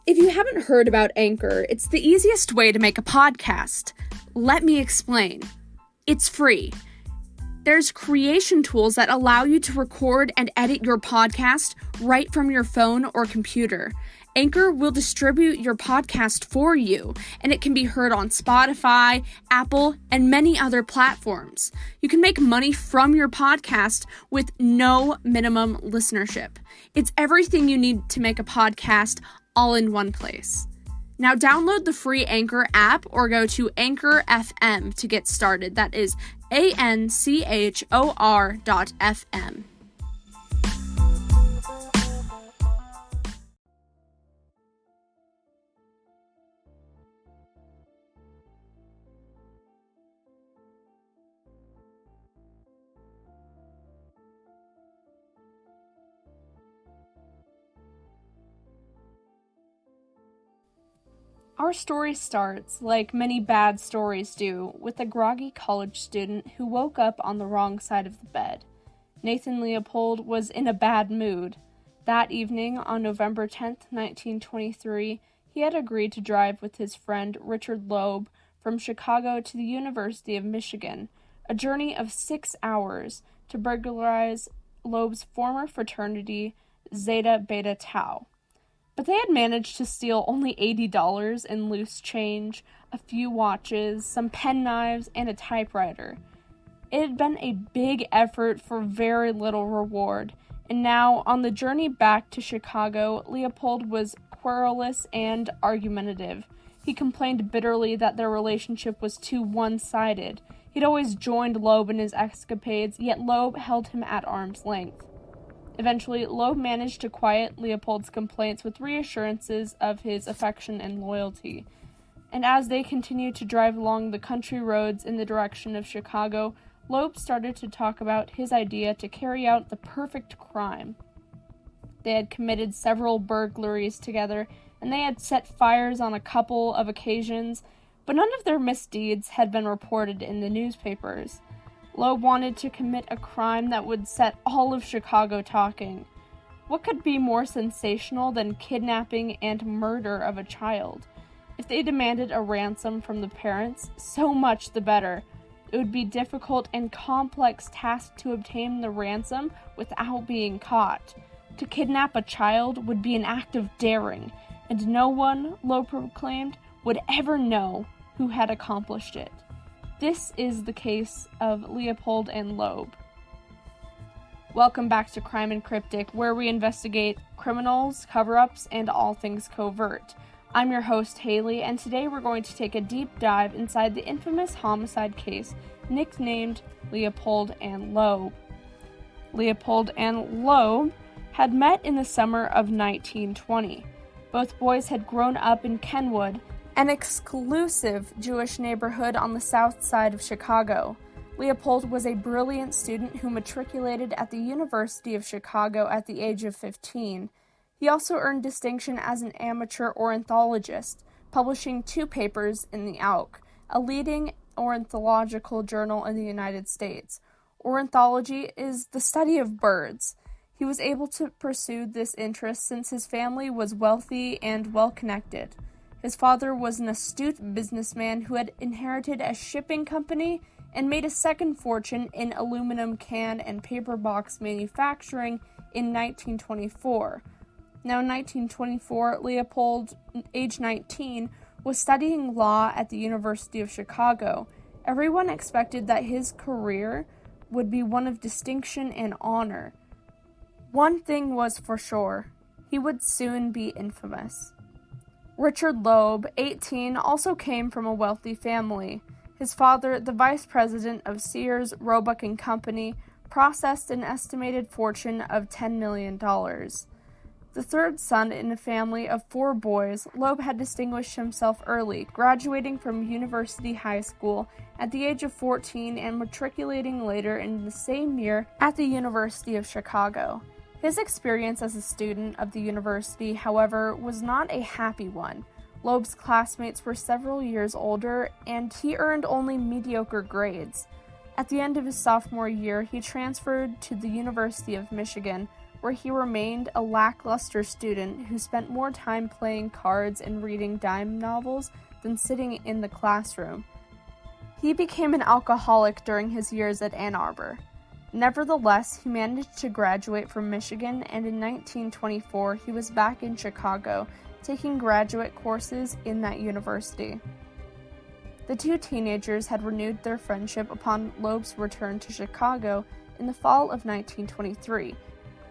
If you haven't heard about Anchor, it's the easiest way to make a podcast. Let me explain. It's free. There's creation tools that allow you to record and edit your podcast right from your phone or computer. Anchor will distribute your podcast for you, and it can be heard on Spotify, Apple, and many other platforms. You can make money from your podcast with no minimum listenership. It's everything you need to make a podcast all in one place. Now download the free Anchor app or go to Anchor FM to get started. That is ANCHOR.FM. Our story starts, like many bad stories do, with a groggy college student who woke up on the wrong side of the bed. Nathan Leopold was in a bad mood. That evening, on November 10th, 1923, he had agreed to drive with his friend Richard Loeb from Chicago to the University of Michigan, a journey of 6 hours, to burglarize Loeb's former fraternity, Zeta Beta Tau. But they had managed to steal only $80 in loose change, a few watches, some penknives, and a typewriter. It had been a big effort for very little reward, and now, on the journey back to Chicago, Leopold was querulous and argumentative. He complained bitterly that their relationship was too one-sided. He'd always joined Loeb in his escapades, yet Loeb held him at arm's length. Eventually, Loeb managed to quiet Leopold's complaints with reassurances of his affection and loyalty. And as they continued to drive along the country roads in the direction of Chicago, Loeb started to talk about his idea to carry out the perfect crime. They had committed several burglaries together, and they had set fires on a couple of occasions, but none of their misdeeds had been reported in the newspapers. Loeb wanted to commit a crime that would set all of Chicago talking. What could be more sensational than kidnapping and murder of a child? If they demanded a ransom from the parents, so much the better. It would be a difficult and complex task to obtain the ransom without being caught. To kidnap a child would be an act of daring, and no one, Loeb proclaimed, would ever know who had accomplished it. This is the case of Leopold and Loeb. Welcome back to Crime and Cryptic, where we investigate criminals, cover-ups, and all things covert. I'm your host, Haley, and today we're going to take a deep dive inside the infamous homicide case nicknamed Leopold and Loeb. Leopold and Loeb had met in the summer of 1920. Both boys had grown up in Kenwood, an exclusive Jewish neighborhood on the south side of Chicago. Leopold was a brilliant student who matriculated at the University of Chicago at the age of 15. He also earned distinction as an amateur ornithologist, publishing 2 papers in the Auk, a leading ornithological journal in the United States. Ornithology is the study of birds. He was able to pursue this interest since his family was wealthy and well-connected. His father was an astute businessman who had inherited a shipping company and made a second fortune in aluminum can and paper box manufacturing in 1924. Now, in 1924, Leopold, age 19, was studying law at the University of Chicago. Everyone expected that his career would be one of distinction and honor. One thing was for sure, he would soon be infamous. Richard Loeb, 18, also came from a wealthy family. His father, the vice president of Sears, Roebuck & Company, processed an estimated fortune of $10 million. The third son in a family of 4 boys, Loeb had distinguished himself early, graduating from University High School at the age of 14 and matriculating later in the same year at the University of Chicago. His experience as a student of the university, however, was not a happy one. Loeb's classmates were several years older, and he earned only mediocre grades. At the end of his sophomore year, he transferred to the University of Michigan, where he remained a lackluster student who spent more time playing cards and reading dime novels than sitting in the classroom. He became an alcoholic during his years at Ann Arbor. Nevertheless, he managed to graduate from Michigan, and in 1924 he was back in Chicago, taking graduate courses in that university. The two teenagers had renewed their friendship upon Loeb's return to Chicago in the fall of 1923.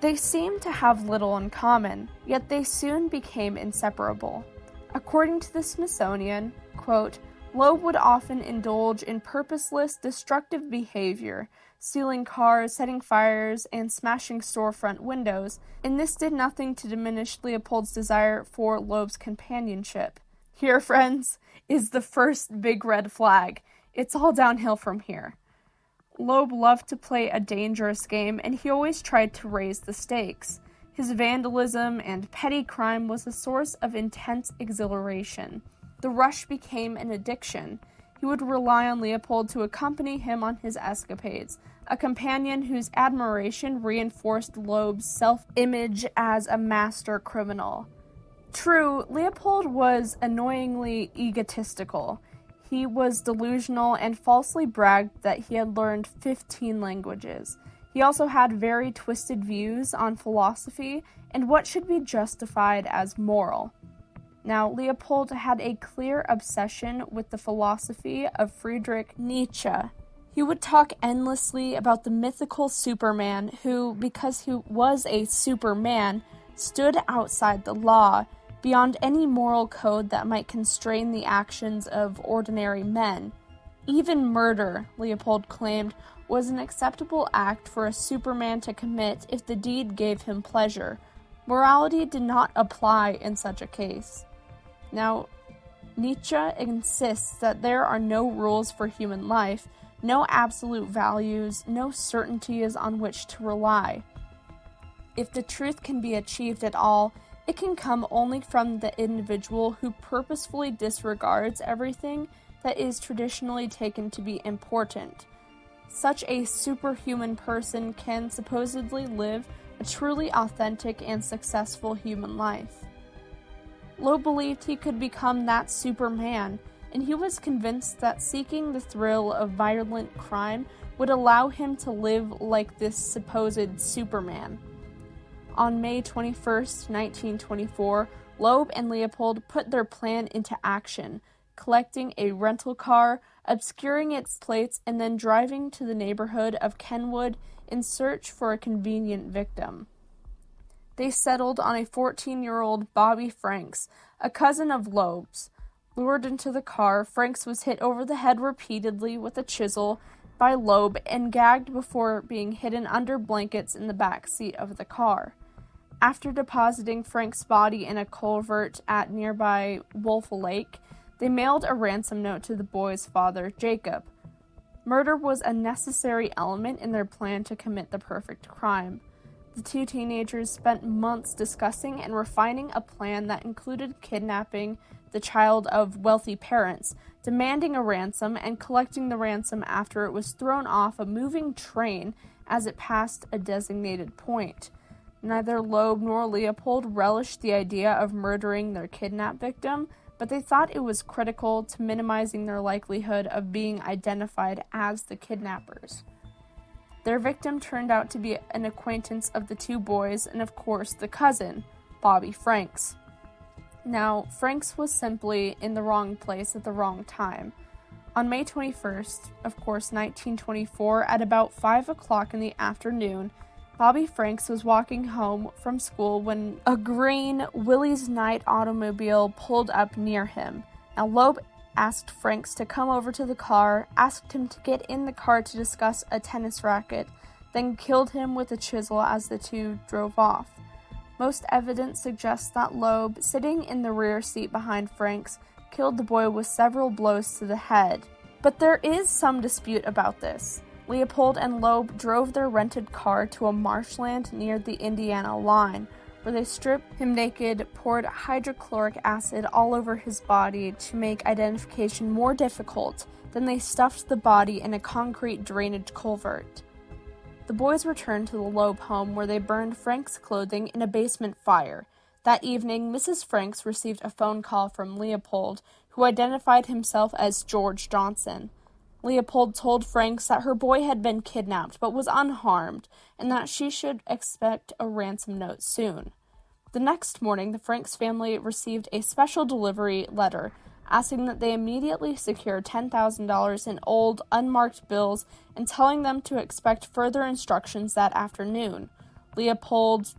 They seemed to have little in common, yet they soon became inseparable. According to the Smithsonian, quote, Loeb would often indulge in purposeless, destructive behavior, stealing cars, setting fires, and smashing storefront windows, and this did nothing to diminish Leopold's desire for Loeb's companionship. Here, friends, is the first big red flag. It's all downhill from here. Loeb loved to play a dangerous game, and he always tried to raise the stakes. His vandalism and petty crime was a source of intense exhilaration. The rush became an addiction. He would rely on Leopold to accompany him on his escapades, a companion whose admiration reinforced Loeb's self-image as a master criminal. True, Leopold was annoyingly egotistical. He was delusional and falsely bragged that he had learned 15 languages. He also had very twisted views on philosophy and what should be justified as moral. Now, Leopold had a clear obsession with the philosophy of Friedrich Nietzsche. He would talk endlessly about the mythical Superman who, because he was a Superman, stood outside the law, beyond any moral code that might constrain the actions of ordinary men. Even murder, Leopold claimed, was an acceptable act for a Superman to commit if the deed gave him pleasure. Morality did not apply in such a case. Now, Nietzsche insists that there are no rules for human life, no absolute values, no certainties on which to rely. If the truth can be achieved at all, it can come only from the individual who purposefully disregards everything that is traditionally taken to be important. Such a superhuman person can supposedly live a truly authentic and successful human life. Loeb believed he could become that Superman, and he was convinced that seeking the thrill of violent crime would allow him to live like this supposed Superman. On May 21, 1924, Loeb and Leopold put their plan into action, collecting a rental car, obscuring its plates, and then driving to the neighborhood of Kenwood in search for a convenient victim. They settled on a 14-year-old Bobby Franks, a cousin of Loeb's. Lured into the car, Franks was hit over the head repeatedly with a chisel by Loeb and gagged before being hidden under blankets in the back seat of the car. After depositing Frank's body in a culvert at nearby Wolf Lake, they mailed a ransom note to the boy's father, Jacob. Murder was a necessary element in their plan to commit the perfect crime. The two teenagers spent months discussing and refining a plan that included kidnapping the child of wealthy parents, demanding a ransom, and collecting the ransom after it was thrown off a moving train as it passed a designated point. Neither Loeb nor Leopold relished the idea of murdering their kidnap victim, but they thought it was critical to minimizing their likelihood of being identified as the kidnappers. Their victim turned out to be an acquaintance of the two boys and, of course, the cousin, Bobby Franks. Now, Franks was simply in the wrong place at the wrong time. On May 21st, of course, 1924, at about 5 o'clock in the afternoon, Bobby Franks was walking home from school when a green Willys Knight automobile pulled up near him. Now, Loeb asked Franks to come over to the car, asked him to get in the car to discuss a tennis racket, then killed him with a chisel as the two drove off. Most evidence suggests that Loeb, sitting in the rear seat behind Franks, killed the boy with several blows to the head. But there is some dispute about this. Leopold and Loeb drove their rented car to a marshland near the Indiana line, where they stripped him naked, poured hydrochloric acid all over his body to make identification more difficult, then they stuffed the body in a concrete drainage culvert. The boys returned to the Loeb home where they burned Frank's clothing in a basement fire. That evening, Mrs. Franks received a phone call from Leopold, who identified himself as George Johnson. Leopold told Franks that her boy had been kidnapped but was unharmed, and that she should expect a ransom note soon. The next morning, the Franks family received a special delivery letter asking that they immediately secure $10,000 in old, unmarked bills and telling them to expect further instructions that afternoon. Leopold,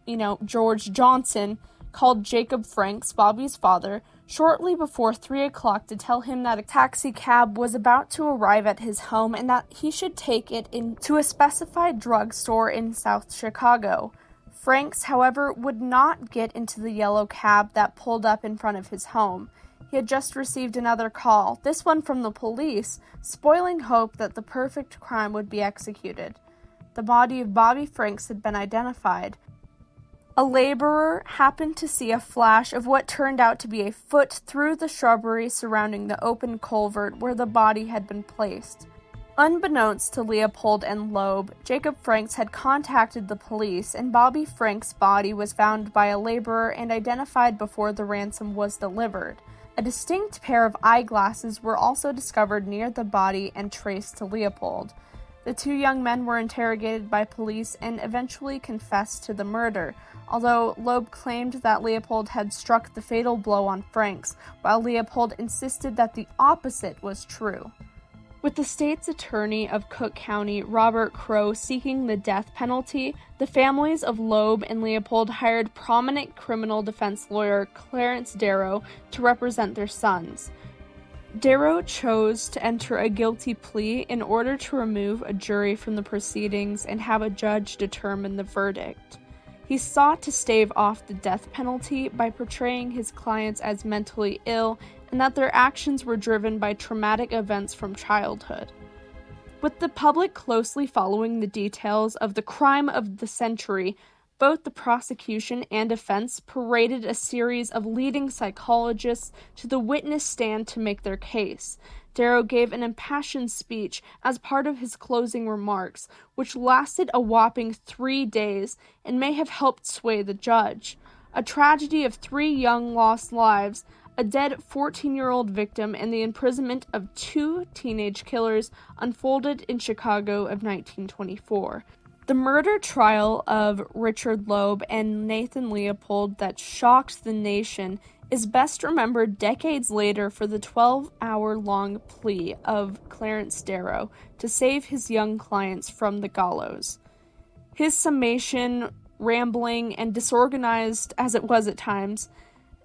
George Johnson, called Jacob Franks, Bobby's father, shortly before 3 o'clock to tell him that a taxi cab was about to arrive at his home and that he should take it to a specified drugstore in South Chicago. Franks, however, would not get into the yellow cab that pulled up in front of his home. He had just received another call, this one from the police, spoiling hope that the perfect crime would be executed. The body of Bobby Franks had been identified. A laborer happened to see a flash of what turned out to be a foot through the shrubbery surrounding the open culvert where the body had been placed. Unbeknownst to Leopold and Loeb, Jacob Franks had contacted the police, and Bobby Franks' body was found by a laborer and identified before the ransom was delivered. A distinct pair of eyeglasses were also discovered near the body and traced to Leopold. The two young men were interrogated by police and eventually confessed to the murder, although Loeb claimed that Leopold had struck the fatal blow on Franks, while Leopold insisted that the opposite was true. With the state's attorney of Cook County, Robert Crowe, seeking the death penalty, the families of Loeb and Leopold hired prominent criminal defense lawyer Clarence Darrow to represent their sons. Darrow chose to enter a guilty plea in order to remove a jury from the proceedings and have a judge determine the verdict. He sought to stave off the death penalty by portraying his clients as mentally ill and that their actions were driven by traumatic events from childhood. With the public closely following the details of the crime of the century, both the prosecution and defense paraded a series of leading psychologists to the witness stand to make their case. Darrow gave an impassioned speech as part of his closing remarks, which lasted a whopping 3 days and may have helped sway the judge. A tragedy of 3 young lost lives, a dead 14-year-old victim, and the imprisonment of 2 teenage killers unfolded in Chicago of 1924. The murder trial of Richard Loeb and Nathan Leopold that shocked the nation is best remembered decades later for the 12-hour-long plea of Clarence Darrow to save his young clients from the gallows. His summation, rambling and disorganized as it was at times,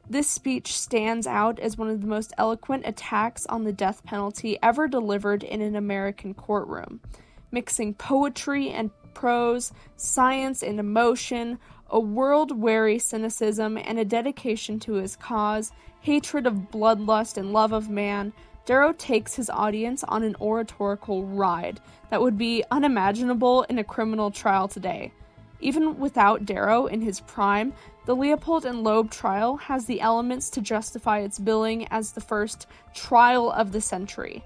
this speech stands out as one of the most eloquent attacks on the death penalty ever delivered in an American courtroom, mixing poetry and prose, science and emotion, a world-weary cynicism, and a dedication to his cause, hatred of bloodlust and love of man. Darrow takes his audience on an oratorical ride that would be unimaginable in a criminal trial today. Even without Darrow in his prime, the Leopold and Loeb trial has the elements to justify its billing as the first trial of the century.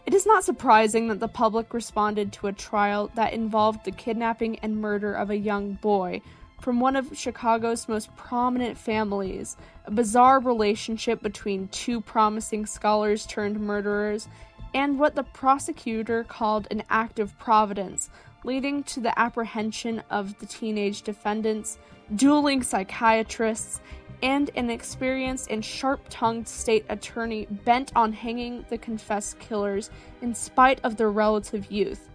It is not surprising that the public responded to a trial that involved the kidnapping and murder of a young boy from one of Chicago's most prominent families, a bizarre relationship between 2 promising scholars turned murderers, and what the prosecutor called an act of providence, leading to the apprehension of the teenage defendants, dueling psychiatrists, and an experienced and sharp-tongued state attorney bent on hanging the confessed killers in spite of their relative youth.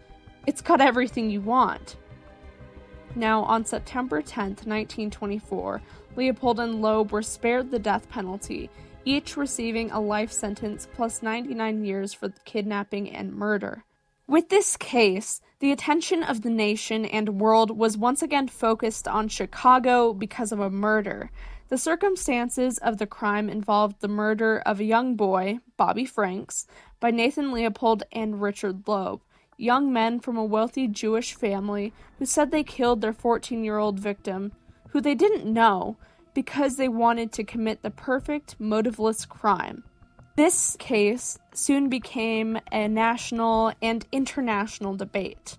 It's got everything you want. Now, on September 10th, 1924, Leopold and Loeb were spared the death penalty, each receiving a life sentence plus 99 years for the kidnapping and murder. With this case, the attention of the nation and world was once again focused on Chicago because of a murder. The circumstances of the crime involved the murder of a young boy, Bobby Franks, by Nathan Leopold and Richard Loeb, young men from a wealthy Jewish family who said they killed their 14-year-old victim, who they didn't know, because they wanted to commit the perfect, motiveless crime. This case soon became a national and international debate.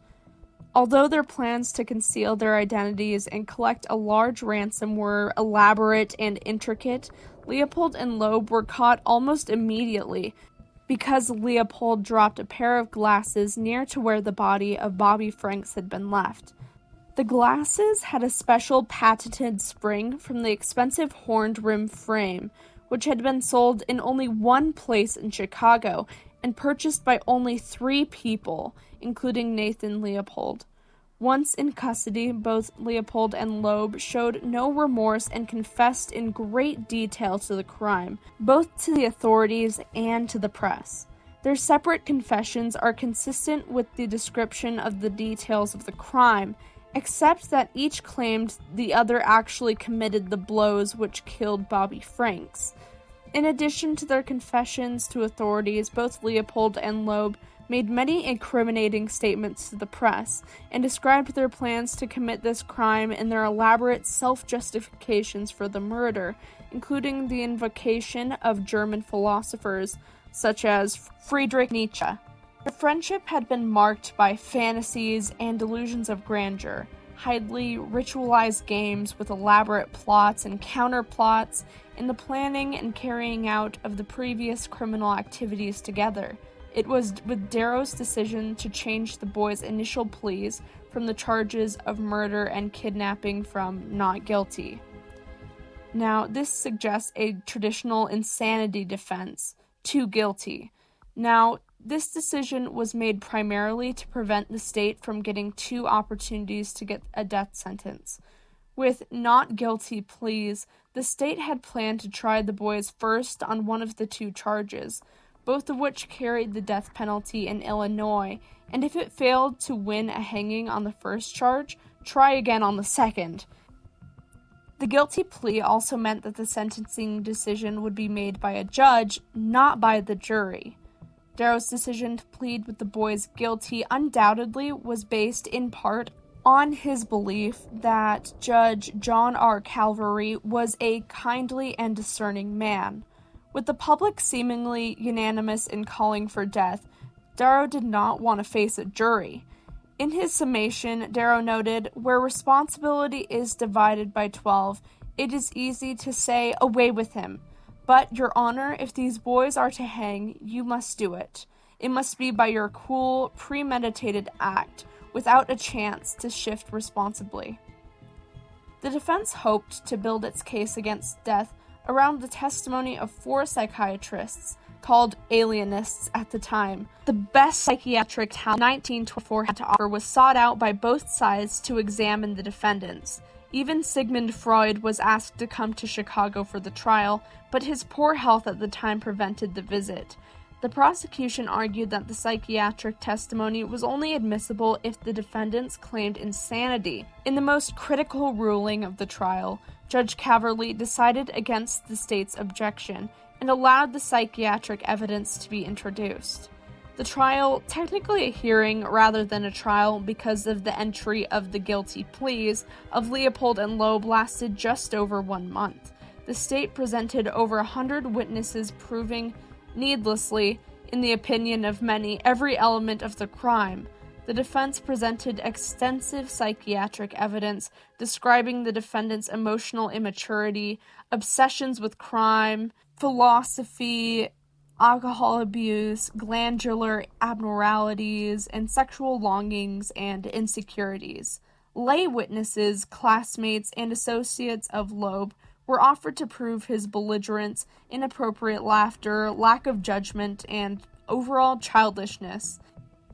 Although their plans to conceal their identities and collect a large ransom were elaborate and intricate, Leopold and Loeb were caught almost immediately because Leopold dropped a pair of glasses near to where the body of Bobby Franks had been left. The glasses had a special patented spring from the expensive horned rim frame, which had been sold in only one place in Chicago and purchased by only 3 people, including Nathan Leopold. Once in custody, both Leopold and Loeb showed no remorse and confessed in great detail to the crime, both to the authorities and to the press. Their separate confessions are consistent with the description of the details of the crime, except that each claimed the other actually committed the blows which killed Bobby Franks. In addition to their confessions to authorities, both Leopold and Loeb made many incriminating statements to the press, and described their plans to commit this crime and their elaborate self-justifications for the murder, including the invocation of German philosophers such as Friedrich Nietzsche. Their friendship had been marked by fantasies and delusions of grandeur, highly ritualized games with elaborate plots and counterplots, and the planning and carrying out of the previous criminal activities together. It was with Darrow's decision to change the boys' initial pleas from the charges of murder and kidnapping from not guilty. Now, this suggests a traditional insanity defense, to guilty. Now, this decision was made primarily to prevent the state from getting 2 opportunities to get a death sentence. With not guilty pleas, the state had planned to try the boys first on one of the 2 charges, both of which carried the death penalty in Illinois, and if it failed to win a hanging on the first charge, try again on the second. The guilty plea also meant that the sentencing decision would be made by a judge, not by the jury. Darrow's decision to plead with the boys guilty undoubtedly was based in part on his belief that Judge John R. Calvary was a kindly and discerning man. With the public seemingly unanimous in calling for death, Darrow did not want to face a jury. In his summation, Darrow noted, "Where responsibility is divided by 12, it is easy to say, 'Away with him.' But, Your Honor, if these boys are to hang, you must do it. It must be by your cool, premeditated act, without a chance to shift responsibly." The defense hoped to build its case against death around the testimony of 4 psychiatrists, called alienists at the time. The best psychiatric talent 1924 had to offer was sought out by both sides to examine the defendants. Even Sigmund Freud was asked to come to Chicago for the trial, but his poor health at the time prevented the visit. The prosecution argued that the psychiatric testimony was only admissible if the defendants claimed insanity. In the most critical ruling of the trial, Judge Calvary decided against the state's objection and allowed the psychiatric evidence to be introduced. The trial, technically a hearing rather than a trial because of the entry of the guilty pleas of Leopold and Loeb, lasted just over 1 month. The state presented over 100 witnesses proving, needlessly, in the opinion of many, every element of the crime. The defense presented extensive psychiatric evidence describing the defendant's emotional immaturity, obsessions with crime, philosophy, alcohol abuse, glandular abnormalities, and sexual longings and insecurities. Lay witnesses, classmates, and associates of Loeb were offered to prove his belligerence, inappropriate laughter, lack of judgment, and overall childishness.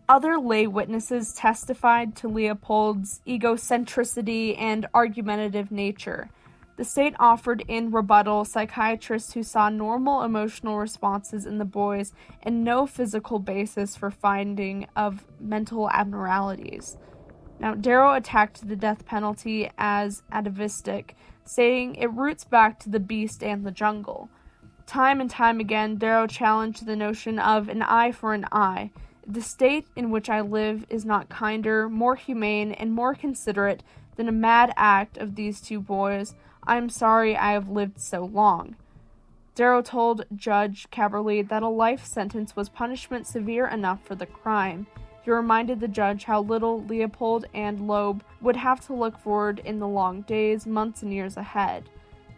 Other lay witnesses testified to Leopold's egocentricity and argumentative nature. The state offered in rebuttal psychiatrists who saw normal emotional responses in the boys and no physical basis for finding of mental abnormalities. Now, Darrow attacked the death penalty as atavistic, stating it roots back to the beast and the jungle. Time and time again, Darrow challenged the notion of an eye for an eye. The state in which I live is not kinder, more humane, and more considerate than a mad act of these 2 boys. I am sorry I have lived so long. Darrow told Judge Calvary that a life sentence was punishment severe enough for the crime. He reminded the judge how little Leopold and Loeb would have to look forward in the long days, months, and years ahead.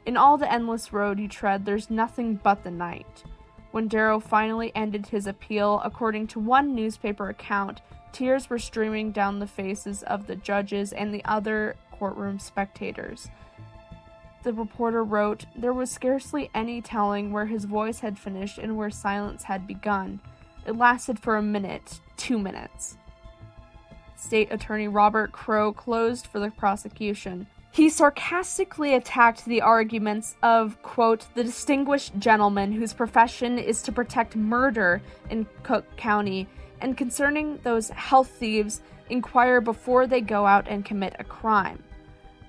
In all the endless road you tread, there's nothing but the night. When Darrow finally ended his appeal, according to one newspaper account, tears were streaming down the faces of the judges and the other courtroom spectators. The reporter wrote, "There was scarcely any telling where his voice had finished and where silence had begun. It lasted for a minute, 2 minutes." State Attorney Robert Crowe closed for the prosecution. He sarcastically attacked the arguments of, quote, "the distinguished gentleman whose profession is to protect murder in Cook County, and concerning those health thieves, inquire before they go out and commit a crime."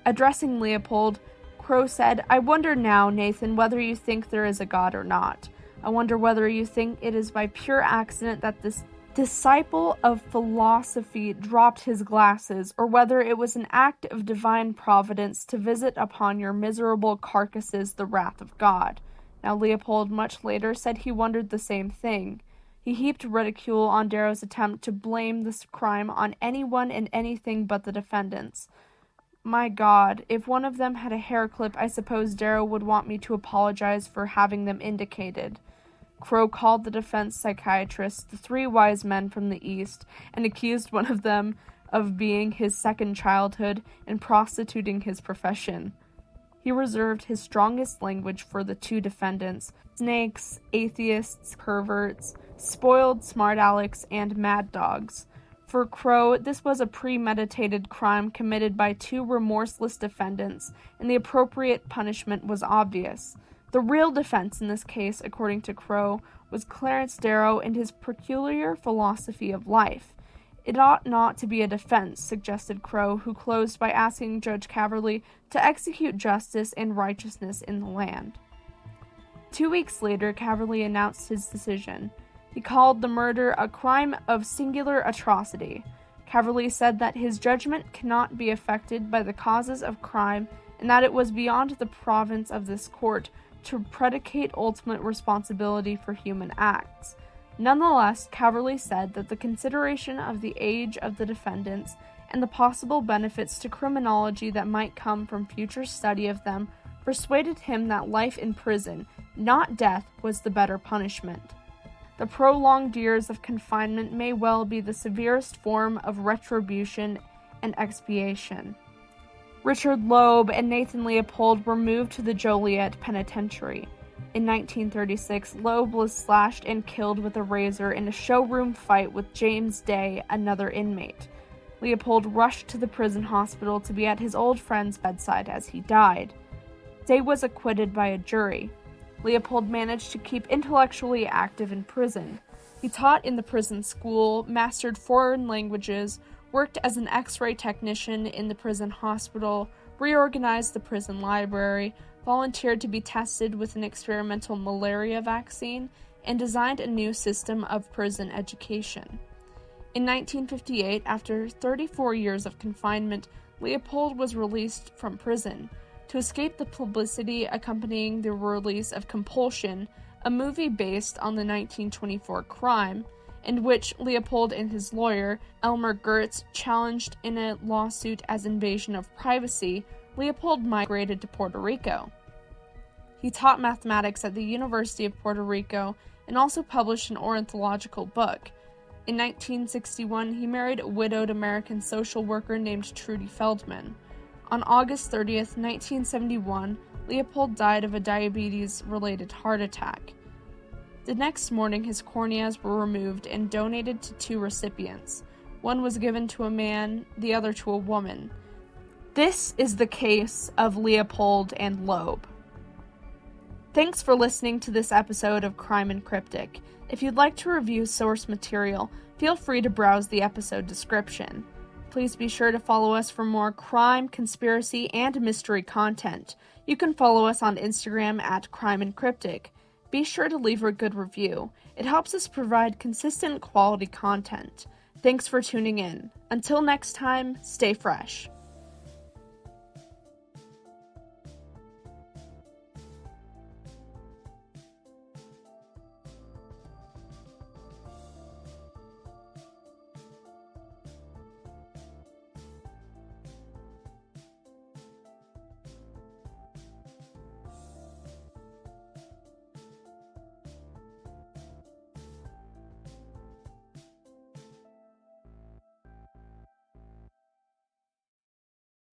Addressing Leopold, Crowe said, "I wonder now, Nathan, whether you think there is a God or not. I wonder whether you think it is by pure accident that this disciple of philosophy dropped his glasses, or whether it was an act of divine providence to visit upon your miserable carcasses the wrath of God." Now Leopold much later said he wondered the same thing. He heaped ridicule on Darrow's attempt to blame this crime on anyone and anything but the defendants. "My God, if one of them had a hair clip, I suppose Darrow would want me to apologize for having them indicated." Crowe called the defense psychiatrists the three wise men from the East and accused one of them of being his second childhood and prostituting his profession. He reserved his strongest language for the two defendants, snakes, atheists, perverts, spoiled smart alecks, and mad dogs. For Crowe, this was a premeditated crime committed by two remorseless defendants, and the appropriate punishment was obvious. The real defense in this case, according to Crowe, was Clarence Darrow and his peculiar philosophy of life. It ought not to be a defense, suggested Crowe, who closed by asking Judge Caverly to execute justice and righteousness in the land. 2 weeks later, Caverly announced his decision. He called the murder a crime of singular atrocity. Caverly said that his judgment cannot be affected by the causes of crime and that it was beyond the province of this court to predicate ultimate responsibility for human acts. Nonetheless, Caverly said that the consideration of the age of the defendants and the possible benefits to criminology that might come from future study of them persuaded him that life in prison, not death, was the better punishment. The prolonged years of confinement may well be the severest form of retribution and expiation. Richard Loeb and Nathan Leopold were moved to the Joliet Penitentiary. In 1936, Loeb was slashed and killed with a razor in a showroom fight with James Day, another inmate. Leopold rushed to the prison hospital to be at his old friend's bedside as he died. Day was acquitted by a jury. Leopold managed to keep intellectually active in prison. He taught in the prison school, mastered foreign languages, worked as an X-ray technician in the prison hospital, reorganized the prison library, volunteered to be tested with an experimental malaria vaccine, and designed a new system of prison education. In 1958, after 34 years of confinement, Leopold was released from prison. To escape the publicity accompanying the release of Compulsion, a movie based on the 1924 crime, in which Leopold and his lawyer, Elmer Gertz, challenged in a lawsuit as invasion of privacy, Leopold migrated to Puerto Rico. He taught mathematics at the University of Puerto Rico and also published an ornithological book. In 1961, he married a widowed American social worker named Trudy Feldman. On August 30th, 1971, Leopold died of a diabetes-related heart attack. The next morning, his corneas were removed and donated to two recipients. One was given to a man, the other to a woman. This is the case of Leopold and Loeb. Thanks for listening to this episode of Crime and Cryptic. If you'd like to review source material, feel free to browse the episode description. Please be sure to follow us for more crime, conspiracy, and mystery content. You can follow us on Instagram at Crime and Cryptic. Be sure to leave a good review. It helps us provide consistent quality content. Thanks for tuning in. Until next time, stay fresh.